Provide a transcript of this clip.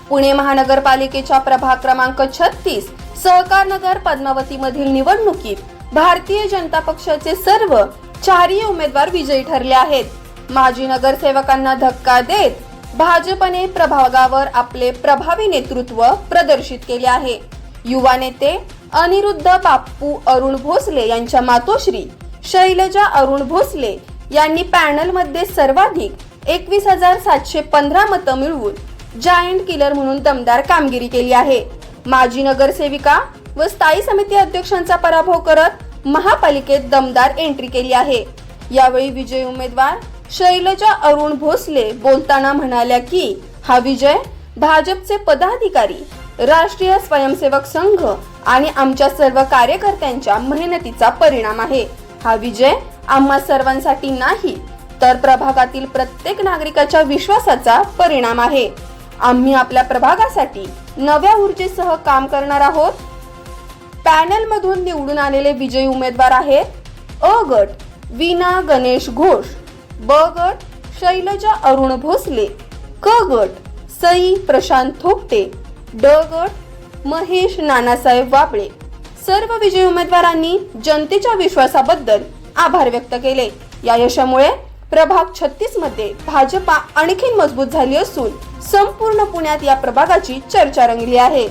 पुणे महानगरपालिकेच्या प्रभाग क्रमांक 36 सहकार नगर पद्मावती मधील निवडणुकीत भारतीय जनता पक्षाचे सर्व चारही उमेदवार विजयी ठरले आहेत। माजी नगरसेवकांना धक्का देत भाजपने प्रभागावर आपले प्रभावी नेतृत्व प्रदर्शित केले आहे। युवा नेते अनिरुद्ध बाप्पू अरुण भोसले यांच्या मातोश्री शैलजा अरुण भोसले यांनी पॅनल मध्ये सर्वाधिक 21,715 मतं मिळवून जायंट किलर म्हणून दमदार कामगिरी केली आहे। माजी नगरसेविका व स्थायी समिती अध्यक्षांचा पराभव करत महापालिकेत दमदार एंट्री केली आहे। यावेळी विजयी उमेदवार शैलजा अरुण भोसले बोलताना म्हणाल्या की हा विजय भाजपचे पदाधिकारी, राष्ट्रीय स्वयंसेवक संघ आणि आमच्या सर्व कार्यकर्त्यांच्या मेहनतीचा परिणाम आहे। हा विजय आम्हा सर्वांसाठी नाही तर प्रभागातील प्रत्येक नागरिकाच्या विश्वासाचा परिणाम आहे। आम्ही आपल्या प्रभागासाठी नव्या ऊर्जेसह काम करणार आहोत। पॅनल मधून निवडून आलेले विजयी उमेदवार आहेत अ गट वीणा गणेश घोष, ब गट शैलजा अरुण भोसले, क गट सई प्रशांत थोपटे, ड गट महेश नानासाहेब वाबळे। सर्व विजयी उमेदवारांनी जनतेच्या विश्वासाबद्दल आभार व्यक्त केले। या यशामुळे प्रभाग 36 मध्ये भाजपा आणखी मजबूत झाली असून संपूर्ण पुण्यात या प्रभागाची चर्चा रंगली आहे।